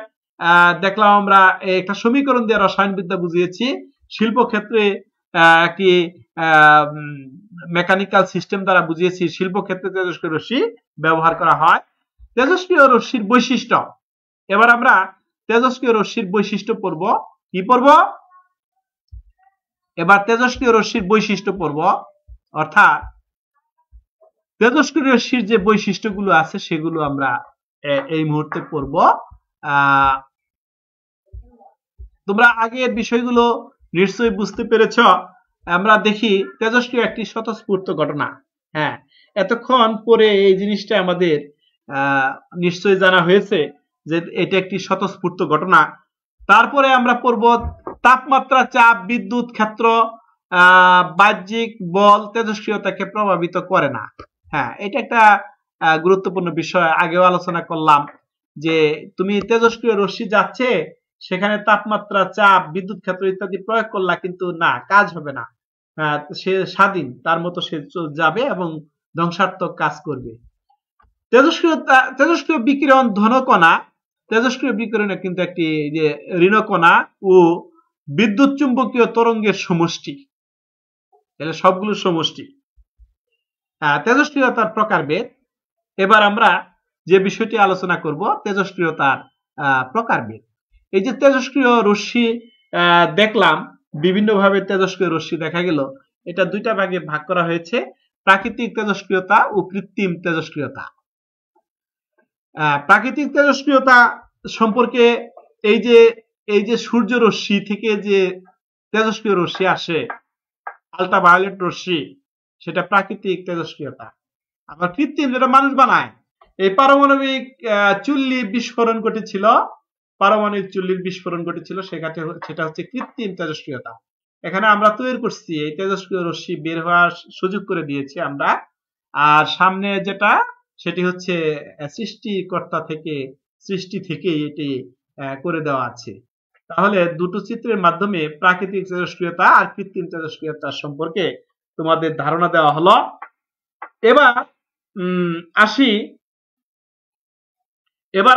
[SPEAKER 1] দেখলাম আমরা একটা সমীকরণ দিয়ে রসায়ন বিদ্যা বুঝিয়েছি। শিল্পক্ষেত্রে একটি মেকানিক্যাল সিস্টেম দ্বারা বুঝিয়েছি শিল্পক্ষেত্রে তেজস্ক্রিয় রশ্মি ব্যবহার করা হয়। তেজস্ক্রিয় রশ্মির বৈশিষ্ট্য, এবার আমরা তেজস্ক্রিয় রশ্মির বৈশিষ্ট্য পড়ব। কি পড়ব? এবার তেজস্ক্রিয় রশ্মির বৈশিষ্ট্য পড়ব, অর্থাৎ তেজস্ক্রিয় রশ্মির যে বৈশিষ্ট্যগুলো আছে সেগুলো আমরা এই মুহূর্তে পড়ব। তোমরা আগের বিষয়গুলো নিশ্চয়ই বুঝতে পেরেছ। আমরা দেখি তেজস্ক্রিয় একটি স্বতঃস্ফূর্ত ঘটনা। হ্যাঁ, এতক্ষণ পরে এই জিনিসটা আমাদের নিশ্চয়ই জানা হয়েছে যে এটা একটি স্বতঃস্ফূর্ত ঘটনা। তারপরে আমরা পড়ব তাপমাত্রা, চাপ, বিদ্যুৎ ক্ষেত্র, বাহ্যিক বল তেজস্ক্রিয়তাকে প্রভাবিত করে না। হ্যাঁ, এটা একটা গুরুত্বপূর্ণ বিষয়, আগেও আলোচনা করলাম যে তুমি তেজস্ক্রিয় রশ্মি যাচ্ছে, সেখানে তাপমাত্রা, চাপ, বিদ্যুৎ ক্ষেত্র ইত্যাদি প্রয়োগ করলা, কিন্তু না, কাজ হবে না। সে তার মতো সে যাবে এবং ধ্বংসাত্মক কাজ করবে। তেজস্ক্রিয় বিকিরণ ধনকণা, তেজস্ক্রিয় বিকিরণে কিন্তু একটি যে ঋণকণা ও বিদ্যুৎ চুম্বকীয় তরঙ্গের সমষ্টি, তাহলে সবগুলো সমষ্টি। তেজস্ক্রিয়তার প্রকারভেদ, এবার আমরা যে বিষয়টি আলোচনা করব তেজস্ক্রিয়তার প্রকারভেদ। এই যে তেজস্ক্রিয় রশ্মি দেখলাম, বিভিন্নভাবে তেজস্ক্রিয় রশ্মি দেখা গেল, এটা দুইটা ভাগে ভাগ করা হয়েছে, প্রাকৃতিক তেজস্ক্রিয়তা ও কৃত্রিম তেজস্ক্রিয়তা। প্রাকৃতিক তেজস্ক্রিয়তা সম্পর্কে এই যে সূর্য রশ্মি থেকে যে তেজস্ক্রিয় রশ্মি আসে, আল্ট্রাভায়োলেট রশ্মি, সেটা প্রাকৃতিক তেজস্ক্রিয়তা। আবার কৃত্রিম, যেটা মানুষ বানায়, এই পারমাণবিক চুল্লি বিস্ফোরণ ঘটেছিল, সেটা হচ্ছে কৃত্রিম তেজস্ক্রিয়তা। এখানে আমরা তৈরি করছি, এই তেজস্ক্রিয় রশ্মি বের হওয়ার সুযোগ করে দিয়েছি আমরা। আর সামনে যেটা, সেটি হচ্ছে সৃষ্টি থেকে এটি করে দেওয়া আছে। তাহলে দুটো চিত্রের মাধ্যমে প্রাকৃতিক তেজস্ক্রিয়তা আর কৃত্রিম তেজস্ক্রিয়তা সম্পর্কে তোমাদের ধারণা দেওয়া হলো। এবার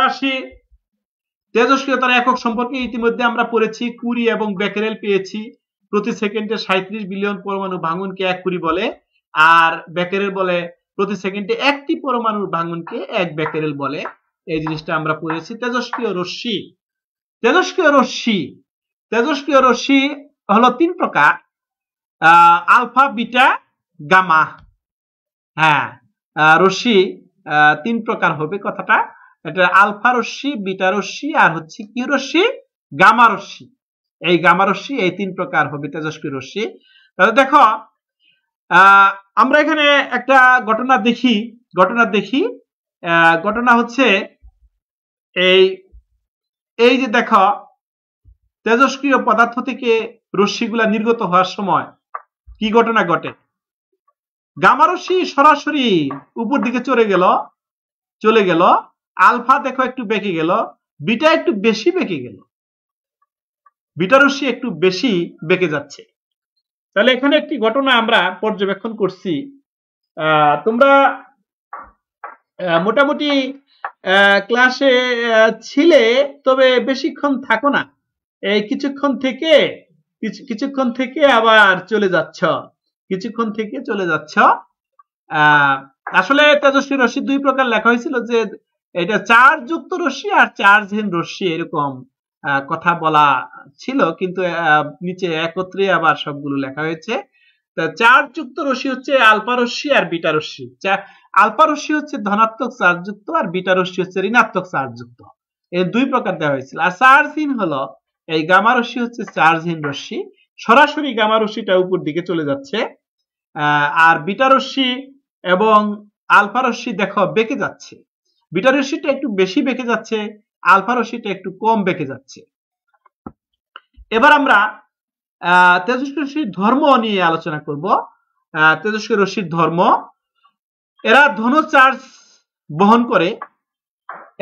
[SPEAKER 1] আসি তেজস্ক্রিয়তার একক সম্পর্কে। ইতিমধ্যে আমরা পড়েছি, কুরি এবং বেকেরেল পেয়েছি। প্রতি সেকেন্ডে 37 বিলিয়ন পরমাণু ভাঙনকে 1 কুরি বলে, আর বেকেরেল বলে প্রতি সেকেন্ডে একটি পরমাণুর ভাঙনকে 1 বেকেরেল বলে। এই জিনিসটা আমরা পড়েছি। তেজস্ক্রিয় রশ্মি হলো 3 প্রকার, আলফা, বিটা, গামা। হ্যাঁ, রশ্মি 3 প্রকার হবে কথাটা। এটা আলফা রশ্মি, বিটা রশ্মি, আর হচ্ছে কি রশ্মি? গামা রশ্মি। এই গামা রশ্মি, এই 3 প্রকার হবে তেজস্ক্রিয় রশ্মি। তাহলে দেখো, আমরা এখানে একটা ঘটনা দেখি। ঘটনা হচ্ছে এই যে দেখো, তেজস্ক্রিয় পদার্থ থেকে রশ্মিগুলা নির্গত হওয়ার সময় কি ঘটনা ঘটে? গামা রশ্মি সরাসরি উপর দিকে চলে গেল, আলফা দেখো একটু বেঁকে গেল, বিটা একটু বেশি বেঁকে গেল, বিটা রশ্মি একটু বেশি বেঁকে যাচ্ছে। তাহলে এখানে একটি ঘটনা আমরা পর্যবেক্ষণ করছি। তোমরা মোটামুটি ক্লাসে ছিলে, তবে বেশিক্ষণ থাকো না, এই কিছুক্ষণ থেকে আবার চলে যাচ্ছ। আসলে তেজস্ক্রিয় রশ্মি 2 প্রকার লেখা হয়েছিল, যে এটা চার্জ যুক্ত রশ্মি আর চার্জহীন রশ্মি, এরকম কথা বলা ছিল, কিন্তু নিচে একত্রে আবার সবগুলো লেখা হয়েছে। চার্জ যুক্ত রশ্মি হচ্ছে আলফা রশ্মি আর বিটা রশ্মি। আলফা রশ্মি হচ্ছে ধনাত্মক চার্জ যুক্ত, আর বিটা রশ্মি হচ্ছে ঋণাত্মক চার্জ যুক্ত। এই 2 প্রকার দেওয়া হয়েছিল। আর চার্জহীন হলো এই গামা রশ্মি, হচ্ছে চার্জহীন রশ্মি, সরাসরি গামা রশ্মিটা উপর দিকে চলে যাচ্ছে। আর বিটা রশ্মি এবং আলফা রশ্মি দেখো বেঁকে যাচ্ছে, বিটা রশ্মিটা একটু বেশি বেঁকে যাচ্ছে, আলফা রশ্মিটা একটু কম বেঁকে যাচ্ছে। এবার আমরা তেজস্ক্রিয় রশ্মির ধর্ম নিয়ে আলোচনা করব। তেজস্ক্রিয় রশ্মির ধর্ম, এরা ধন চার্জ বহন করে,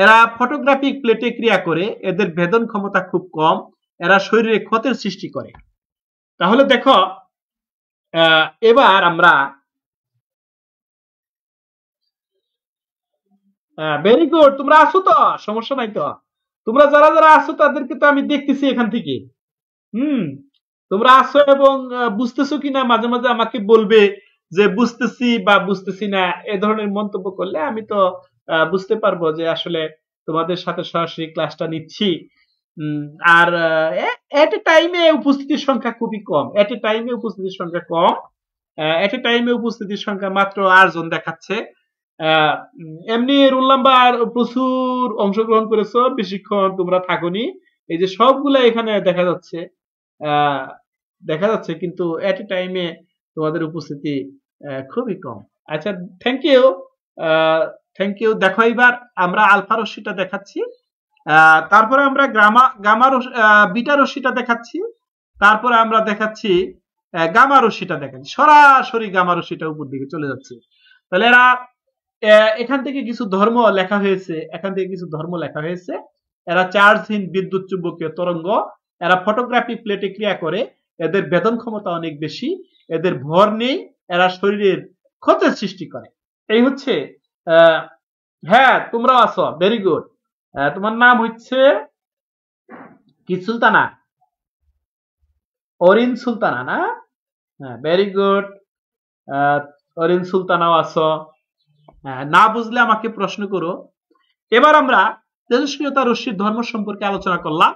[SPEAKER 1] এরা ফটোগ্রাফিক প্লেটে ক্রিয়া করে, এদের ভেদন ক্ষমতা খুব কম, এরা শরীরে ক্ষতের সৃষ্টি করে। তাহলে দেখো এবার আমরা ভেরি গুড, তোমরা আসো তো, সমস্যা নাই তো। তোমরা যারা যারা আসো তাদেরকে তো আমি দেখতেছি এখান থেকে। তোমরা আসো এবং বুঝতেছো কিনা মাঝে মাঝে আমাকে বলবে যে বুঝতেছি বা বুঝতেছি না, এ ধরনের মন্তব্য করলে আমি তো বুঝতে পারবো যে আসলে তোমাদের সাথে সরাসরি ক্লাসটা নিচ্ছি। আর এট এ টাইমে উপস্থিতির সংখ্যা খুবই কম, এট এ টাইমে উপস্থিতির সংখ্যা কম, এট এ টাইমে উপস্থিতির সংখ্যা মাত্র 8 জন দেখাচ্ছে। এমনি রোল নাম্বার প্রচুর অংশগ্রহণ করেছো, বেশিক্ষণ তোমরা থাকোনি, এই যে সবগুলা এখানে দেখা যাচ্ছে কিন্তু এট এ টাইমে তোমাদের উপস্থিতি খুবই কম। আচ্ছা, থ্যাংক ইউ, থ্যাংক ইউ। দেখো এবার আমরা আলফা রশ্মিটা দেখাচ্ছি, তারপরে আমরা বিটা রশ্মিটা দেখাচ্ছি, তারপরে আমরা দেখাচ্ছি গামা রশ্মিটা দেখাচ্ছি। সরাসরি গামা রশ্মিটা উপর দিকে চলে যাচ্ছে। তাহলে এরা এখান থেকে কিছু ধর্ম লেখা হয়েছে, এরা চার্জহীন বিদ্যুৎ চুম্বকীয় তরঙ্গ, এরা ফটোগ্রাফি প্লেটে ক্রিয়া করে, এদের বেদন ক্ষমতা অনেক বেশি, এদের ভর নেই, এরা শরীরের ক্ষতের সৃষ্টি করে। এই হচ্ছে হ্যাঁ, তোমরাও আছো, ভেরি গুড। তোমার নাম হচ্ছে কি, সুলতানা, অরিন সুলতানা না? হ্যাঁ, ভেরি গুড, অরিন সুলতানাও আছো। না বুঝলে আমাকে প্রশ্ন করো। এবার আমরা তেজস্ক্রিয়তা রশ্মির ধর্ম সম্পর্কে আলোচনা করলাম।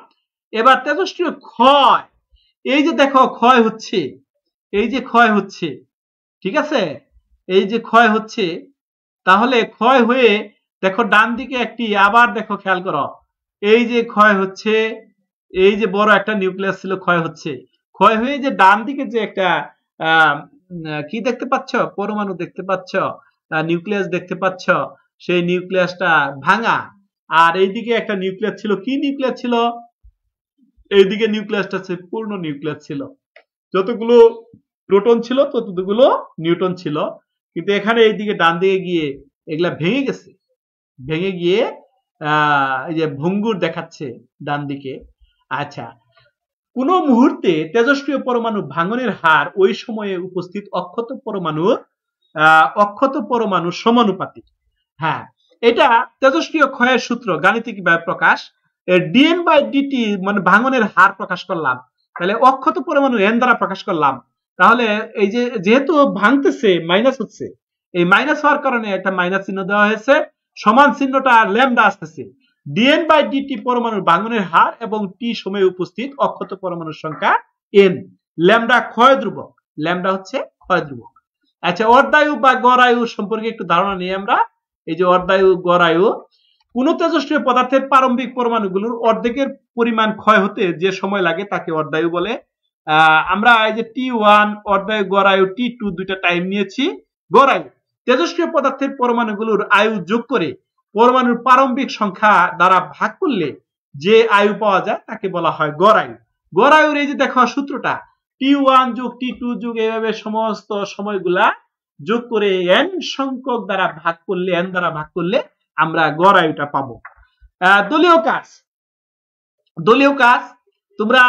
[SPEAKER 1] এবার তেজস্ক্রিয় ক্ষয়, এই যে দেখো ক্ষয় হচ্ছে, ঠিক আছে, এই যে ক্ষয় হচ্ছে, তাহলে ক্ষয় হয়ে দেখো ডান দিকে একটি, আবার দেখো খেয়াল করো, এই যে ক্ষয় হচ্ছে, এই যে বড় একটা নিউক্লিয়াস ছিল ক্ষয় হচ্ছে, ক্ষয় হয়ে যে ডান দিকে যে একটা কি দেখতে পাচ্ছ, পরমাণু দেখতে পাচ্ছ, নিউক্লিয়াস দেখতে পাচ্ছ, সেই নিউক্লিয়াসটা ভাঙা। আর এইদিকে একটা নিউক্লিয়াস ছিল, কি নিউক্লিয়াস ছিল, এইদিকে নিউক্লিয়াসটা পূর্ণ নিউক্লিয়াস ছিল, যতগুলো প্রোটন ছিল ততগুলো নিউট্রন ছিল, কিন্তু এখানে এইদিকে ডান দিকে গিয়ে এগুলা ভেঙে গিয়ে এই যে ভঙ্গুর দেখাচ্ছে ডান দিকে। আচ্ছা, কোন মুহূর্তে তেজস্ক্রিয় পরমাণু ভাঙনের হার ওই সময়ে উপস্থিত অক্ষত পরমাণুর সমানুপাতিক। হ্যাঁ, এটা তেজস্ক্রিয় ক্ষয়ের সূত্র গাণিতিক ভাবে প্রকাশ, ডিএন বাই ডিটি মানে ভাঙনের হার প্রকাশ করলাম, তাহলে অক্ষত পরমাণু এন দ্বারা প্রকাশ করলাম। তাহলে এই যে যেহেতু ভাঙতেছে মাইনাস হচ্ছে, এই মাইনাস হওয়ার কারণে একটা মাইনাস চিহ্ন দেওয়া হয়েছে, সমান চিহ্নটা ল্যামডা আসতেছে। ডিএন বাই ডিটি পরমাণুর ভাঙনের হার এবং টি সময়ে উপস্থিত অক্ষত পরমাণুর সংখ্যা এন। ল্যামডা ক্ষয় ধ্রুবক, ল্যামডা হচ্ছে ক্ষয় ধ্রুবক। আচ্ছা, অর্ধায়ু বা গড়ায়ু সম্পর্কে একটু ধারণা নিয়ে আমরা, এই যে অর্ধায়ু গড়ায়ু, কোন তেজস্ক্রিয় পদার্থের প্রারম্ভিক পরমাণুগুলোর অর্ধেকের পরিমাণ ক্ষয় হতে যে সময় লাগে তাকে অর্ধায়ু বলে। আমরা এই যে T1 অর্ধায়ু, গড়ায়ু T2 দুইটা টাইম নিয়েছি। গড়ায়ু তেজস্ক্রিয় পদার্থের পরমাণুগুলোর আয়ু যোগ করে পরমাণুর প্রারম্ভিক সংখ্যা দ্বারা ভাগ করলে যে আয়ু পাওয়া যায় তাকে বলা হয় গড়ায়ু। গড়ায়ুর এই যে দেখো সূত্রটা, T1 যোগ T2 যোগ এইভাবে সমস্ত সময়গুলা যোগ করে n সংখ্যক দ্বারা ভাগ করলে আমরা গড়ায়ুটা পাবো। দলীয় কাজ তোমরা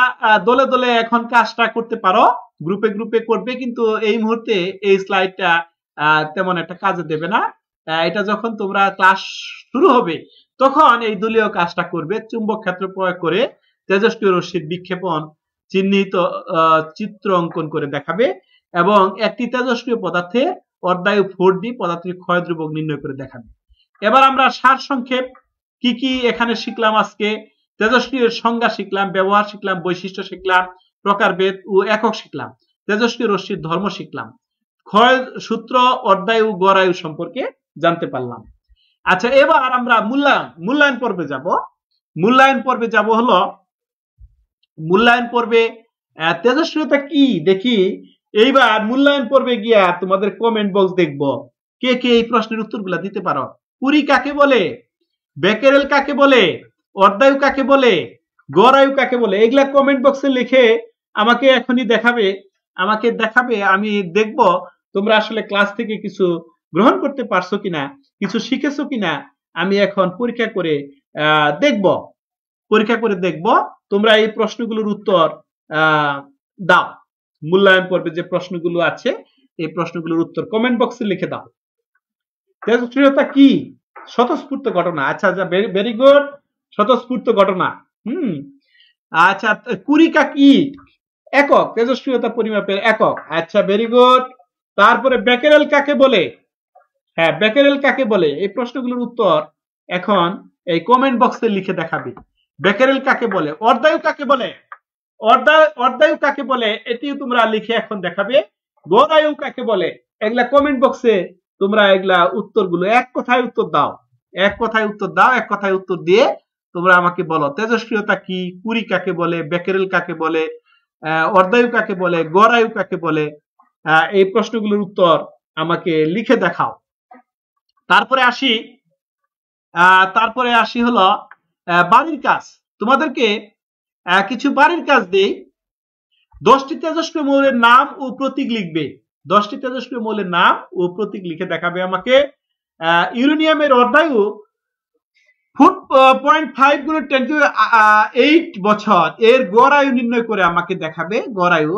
[SPEAKER 1] দলে দলে এখন কাজটা করতে পারো, গ্রুপে গ্রুপে করবে, কিন্তু এই মুহূর্তে এই স্লাইডটা তেমন একটা কাজে দেবে না। এটা যখন তোমরা ক্লাস শুরু হবে তখন এই দলীয় কাজটা করবে, চুম্বক ক্ষেত্র প্রয়োগ করে তেজস্ক্রিয় রশ্মির বিক্ষেপণ চিহ্নিত চিত্র অঙ্কন করে দেখাবে এবং একটি তেজস্ক্রিয় পদার্থে অর্ধায়ু 4D পদার্থের ক্ষয় ধ্রুবক নির্ণয় করে দেখাবে। এবার আমরা সার সংক্ষেপ কি কি এখানে শিখলাম আজকে, তেজস্ক্রিয়ের সংজ্ঞা শিখলাম, ব্যবহার শিখলাম, বৈশিষ্ট্য শিখলাম, প্রকারভেদ ও একক শিখলাম, তেজস্ক্রিয় রশ্মির ধর্ম শিখলাম, ক্ষয় সূত্র, অর্ধায়ু, গড়ায়ু সম্পর্কে জানতে পারলাম। আচ্ছা, এবার আমরা মূল্যায়ন পর্বে যাব হলো মূল্যায়ন পর্বে তেজস্ক্রিয়তা কি দেখি। এইবার মূল্যায়ন পর্বে গিয়া তোমাদের কমেন্ট বক্স দেখব, কে কে এই প্রশ্নের উত্তরগুলা দিতে পারো। কুরি কাকে বলে, বেকেরেল কাকে বলে, অর্ধায়ু কাকে বলে, গড়ায়ু কাকে বলে, এগুলা কমেন্ট বক্সে লিখে আমাকে এখনই দেখাবে, আমি দেখব তোমরা আসলে ক্লাস থেকে কিছু গ্রহণ করতে পারছো কিনা, কিছু শিখেছো কিনা, আমি এখন পরীক্ষা করে দেখব। পরীক্ষা করে দেখব তোমরা এই প্রশ্নগুলোর উত্তর দাও। মূল্যায়ন পর্বে যে প্রশ্নগুলো আছে এই প্রশ্নগুলোর উত্তর কমেন্ট বক্সে লিখে দাও। তেজস্ক্রিয়তা কি? স্বতঃস্ফূর্ত ঘটনা। আচ্ছা, ভেরি গুড, স্বতঃস্ফূর্ত ঘটনা। আচ্ছা, কুরিকা কি? একক, তেজস্ক্রিয়তা পরিমাপের একক। আচ্ছা, ভেরি গুড। তারপরে বেকেরেল কাকে বলে? হ্যাঁ, বেকেরেল কাকে বলে? এই প্রশ্নগুলোর উত্তর এখন এই কমেন্ট বক্সে লিখে দেখাবে। বেকেরেল কাকে বলে? অর্ধায়ু কাকে বলে? অর্ধায়ু কাকে বলে এটিও তোমরা লিখে এখন দেখাবে। গড়ায়ু কাকে বলে? এগুলা কমেন্ট বক্সে তোমরা এগুলা উত্তরগুলো এক কথায় উত্তর দাও। এক কথায় উত্তর দাও। এক কথায় উত্তর দিয়ে তোমরা আমাকে বলো তেজস্ক্রিয়তা কি, কুরি কাকে বলে, বেকেরেল কাকে বলে, অর্ধায়ু কাকে বলে, গড়ায়ু কাকে বলে, এই প্রশ্নগুলোর উত্তর আমাকে লিখে দেখাও। তারপরে আসি হলো বাড়ির কাজ। তোমাদেরকে কিছু বাড়ির কাজ দেই। 10টি তেজস্ক্রিয় মৌলের নাম ও প্রতীক লিখবে। 10টি তেজস্ক্রিয় মৌলের নাম ও প্রতীক লিখে দেখাবে আমাকে। ইউরেনিয়ামের অর্ধায়ু 0.5 × 10⁸ বছর, এর গড় আয়ু নির্ণয় করে আমাকে দেখাবে। গড় আয়ু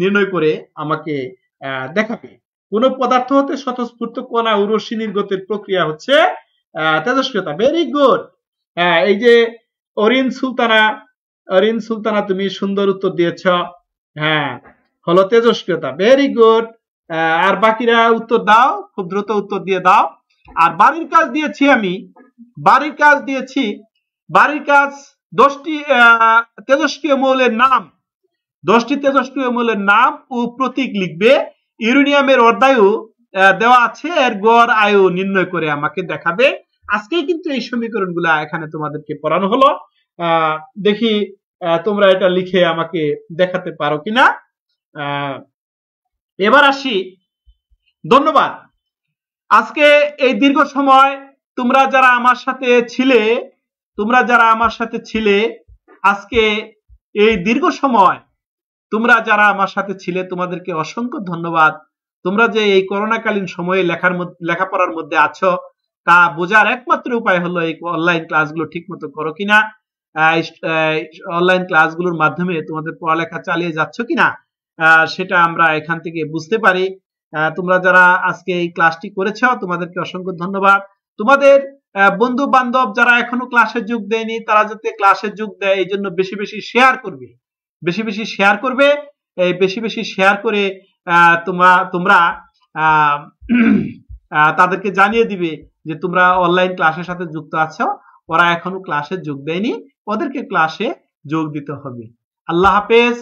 [SPEAKER 1] নির্ণয় করে আমাকে দেখাবে। কোন পদার্থ হতে স্বতঃস্ফূর্ত কণা ও রশ্মি নির্গতের প্রক্রিয়া হচ্ছে তেজস্ক্রিয়তা। Very good. এই যে অরিন সুলতানা তুমি সুন্দর উত্তর দিয়েছ। হ্যাঁ, হলো তেজস্ক্রিয়তা। Very good. আর বাকিরা উত্তর দাও, খুব দ্রুত উত্তর দিয়ে দাও। আর বাড়ির কাজ দিয়েছি আমি, বাড়ির কাজ 10টি তেজস্ক্রিয় মৌলের নাম, 10টি তেজস্ক্রিয় মৌলের নাম ও প্রতীক লিখবে। ইউরেনিয়ামের অর্ধায়ু দেওয়া আছে, এর গড় আয়ু নির্ণয় করে আমাকে দেখাবে। আজকেই কিন্তু এই সমীকরণগুলো এখানে তোমাদেরকে পড়ানো হলো। দেখি তোমরা এটা লিখে আমাকে দেখাতে পারো কিনা। এবার আসি, ধন্যবাদ। আজকে এই দীর্ঘ সময় তোমরা যারা আমার সাথে ছিলে, আজকে এই দীর্ঘ সময় তোমরা যারা আমার সাথে ছিলে তোমাদেরকে অসংখ্য ধন্যবাদ। তোমরা যে এই করোনাকালীন সময়ে লেখাপড়ার মধ্যে আছো তা বোঝার একমাত্র উপায় হলো এই অনলাইন ক্লাসগুলো ঠিকমতো করো কিনা, অনলাইন ক্লাসগুলোর মাধ্যমে তোমাদের পড়ালেখা চালিয়ে যাচ্ছ কিনা সেটা আমরা এখান থেকে বুঝতে পারি। তোমরা যারা আজকে এই ক্লাসটি করেছ তোমাদেরকে অসংখ্য ধন্যবাদ। তোমাদের বন্ধু বান্ধব যারা এখনো ক্লাসে যোগ দেয়নি তারা যাতে ক্লাসে যোগ দেয় এই জন্য বেশি বেশি শেয়ার করবে, বেশি বেশি শেয়ার করবে। এই বেশি বেশি শেয়ার করে তোমরা তাদেরকে জানিয়ে দিবে যে তোমরা অনলাইন ক্লাসের সাথে যুক্ত আছো, ওরা এখনো ক্লাসে যোগ দেয়নি, ওদেরকে ক্লাসে যোগ দিতে হবে। আল্লাহ হাফেজ।